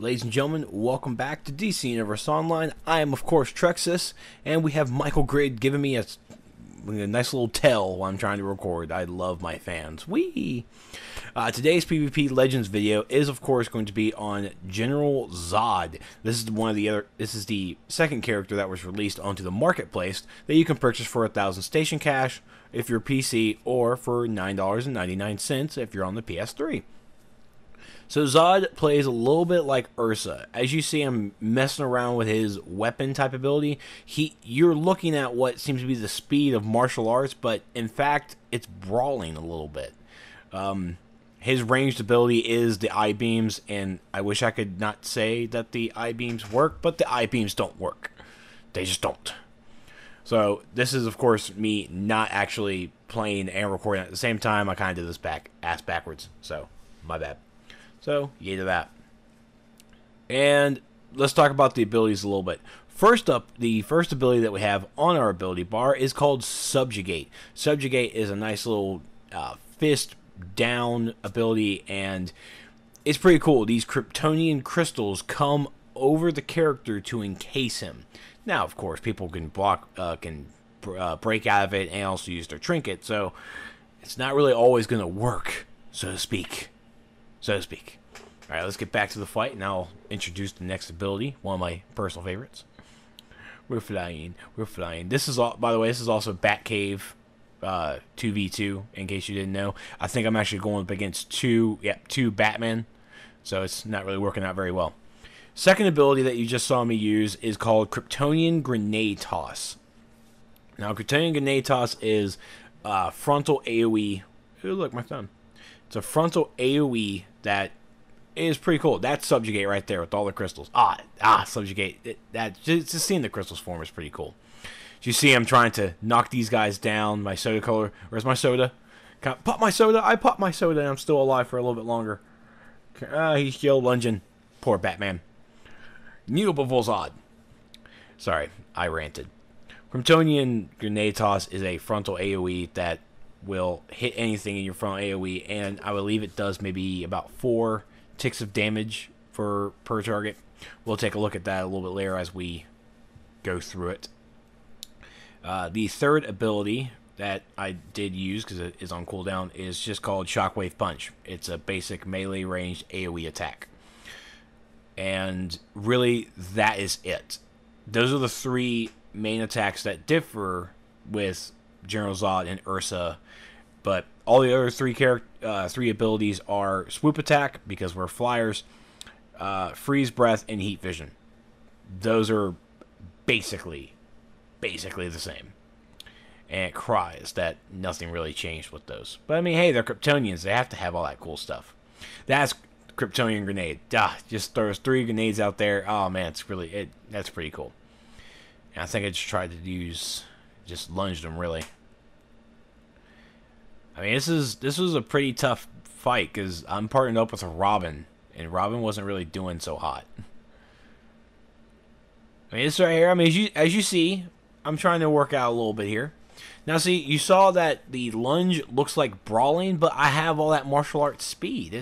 Ladies and gentlemen, welcome back to DC Universe Online. I am, of course, Trexis, and we have Michael Grid giving me a nice little tell while I'm trying to record. I love my fans. Whee! Today's PvP Legends video is, of course, going to be on General Zod. This is the second character that was released onto the marketplace that you can purchase for 1,000 station cash if you're PC, or for $9.99 if you're on the PS3. So Zod plays a little bit like Ursa. As you see him messing around with his weapon type ability, you're looking at what seems to be the speed of martial arts, but in fact, it's brawling a little bit. His ranged ability is the I-beams, and I wish I could not say that the I-beams work, but the I-beams don't work. They just don't. So this is, of course, me not actually playing and recording at the same time. I kind of did this ass backwards, so my bad. So, yay to that. And let's talk about the abilities a little bit. First up, the first ability that we have on our ability bar is called Subjugate. Subjugate is a nice little fist down ability, and it's pretty cool. These Kryptonian crystals come over the character to encase him. Now, of course, people can break out of it and also use their trinket, so it's not really always going to work, so to speak. Alright, let's get back to the fight, and I'll introduce the next ability, one of my personal favorites. We're flying. This is all, by the way, this is also Batcave 2v2, in case you didn't know. I think I'm actually going up against two Batman, so it's not really working out very well. Second ability that you just saw me use is called Kryptonian Grenade Toss. Now, Kryptonian Grenade Toss is frontal AoE. Ooh, look, my thumb. It's a frontal AoE that is pretty cool. That's Subjugate right there with all the crystals. Subjugate. Just seeing the crystals form is pretty cool. You see I'm trying to knock these guys down. My soda color. Where's my soda? Can I pop my soda? I popped my soda and I'm still alive for a little bit longer. He's still lunging. Poor Batman. Needle Zod. Sorry, I ranted. Kryptonian Grenade Toss is a frontal AoE that will hit anything in your front AoE, and I believe it does maybe about 4 ticks of damage per target. We'll take a look at that a little bit later as we go through it. The third ability that I did use, because it is on cooldown, is just called Shockwave Punch. It's a basic melee ranged AoE attack. And really, that is it. Those are the 3 main attacks that differ with General Zod and Ursa, but all the other 3 abilities are Swoop Attack, because we're flyers, Freeze Breath, and Heat Vision. Those are basically the same. And it cries that nothing really changed with those. But I mean, hey, they're Kryptonians. They have to have all that cool stuff. That's Kryptonian Grenade. Just throws 3 grenades out there. Oh man, that's pretty cool. And I think I just tried to just lunged them really. I mean, this was a pretty tough fight because I'm partnered up with a Robin, and Robin wasn't really doing so hot. I mean, this right here. I mean, as you see, I'm trying to work out a little bit here. Now, see, you saw that the lunge looks like brawling, but I have all that martial arts speed.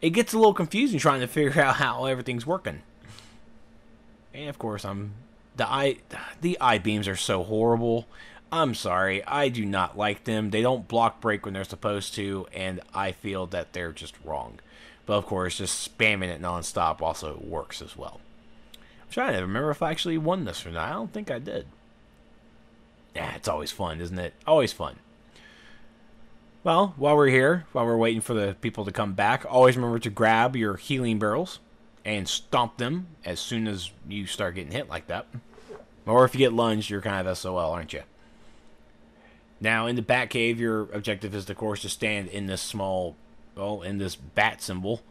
It gets a little confusing trying to figure out how everything's working. And of course, the I-beams are so horrible. I'm sorry, I do not like them. They don't block break when they're supposed to, and I feel that they're just wrong. But of course, just spamming it non-stop also works as well. I'm trying to remember if I actually won this or not. I don't think I did. Yeah, it's always fun, isn't it? Always fun. Well, while we're here, while we're waiting for the people to come back, always remember to grab your healing barrels and stomp them as soon as you start getting hit like that. Or if you get lunged, you're kind of SOL, aren't you? Now, in the Batcave, your objective is, of course, to stand in this in this bat symbol,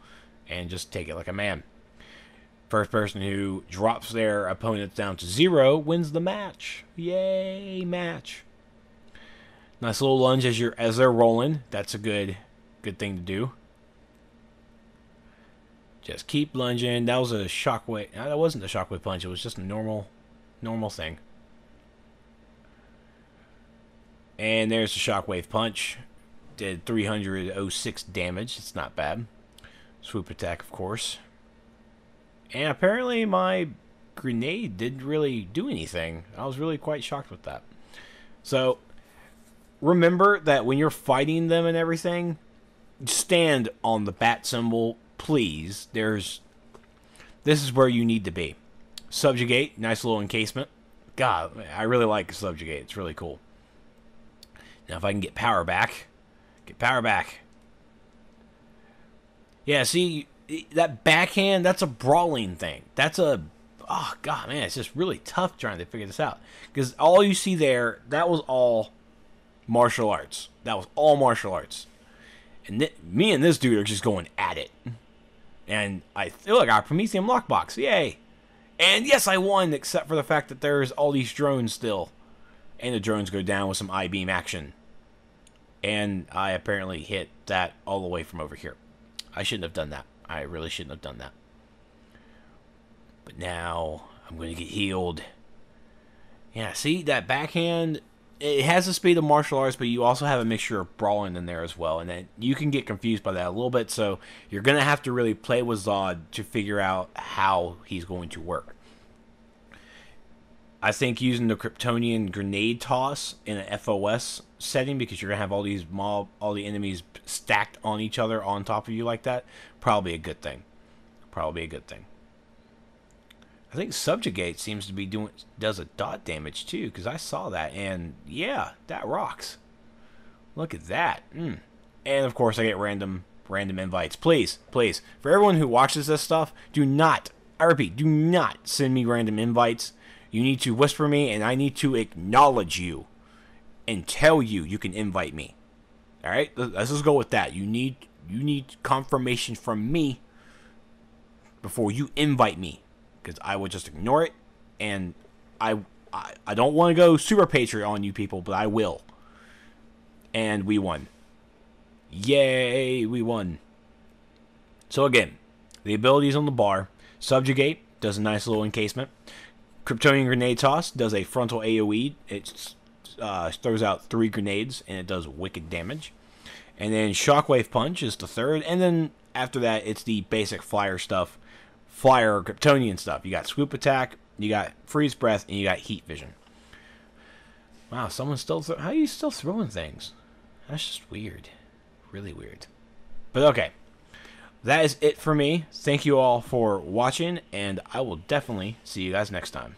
and just take it like a man. First person who drops their opponents down to 0 wins the match. Yay, match! Nice little lunge as they're rolling. That's a good thing to do. Just keep lunging. That was a shockwave. No, that wasn't a shockwave punch. It was just a normal thing. And there's the Shockwave Punch. Did 306 damage. It's not bad. Swoop Attack, of course. And apparently my grenade didn't really do anything. I was really quite shocked with that. So, remember that when you're fighting them and everything, stand on the bat symbol, please. This is where you need to be. Subjugate, nice little encasement. God, I really like Subjugate. It's really cool. Now, if I can get power back. Get power back. Yeah, see, that backhand, that's a brawling thing. That's a... Oh, God, man, it's just really tough trying to figure this out. Because all you see there, that was all martial arts. That was all martial arts. And me and this dude are just going at it. And I feel like I got a Prometheum lockbox. Yay. And yes, I won, except for the fact that there's all these drones still. And the drones go down with some I-beam action. And I apparently hit that all the way from over here. I shouldn't have done that. I really shouldn't have done that. But now I'm going to get healed. Yeah, see, that backhand, it has the speed of martial arts, but you also have a mixture of brawling in there as well. And then you can get confused by that a little bit, so you're going to have to really play with Zod to figure out how he's going to work. I think using the Kryptonian grenade toss in an FOS setting, because you're going to have all the enemies stacked on each other on top of you like that, probably a good thing. Probably a good thing. I think Subjugate seems to be does a dot damage too, because I saw that, and yeah, that rocks. Look at that. And of course I get random invites. Please, please, for everyone who watches this stuff, do not, I repeat, do not send me random invites. You need to whisper me, and I need to acknowledge you and tell you you can invite me. All right, let's just go with that. You need confirmation from me before you invite me. Because I would just ignore it, and I don't want to go super Patriot on you people, but I will. And we won. Yay, we won. So again, the abilities on the bar. Subjugate does a nice little encasement. Kryptonian Grenade Toss does a frontal AoE. It throws out 3 grenades, and it does wicked damage. And then Shockwave Punch is the third, and then after that, it's the basic flyer stuff. Flyer Kryptonian stuff. You got Swoop Attack, you got Freeze Breath, and you got Heat Vision. Wow, someone's still... How are you still throwing things? That's just weird. Really weird. But okay. That is it for me. Thank you all for watching, and I will definitely see you guys next time.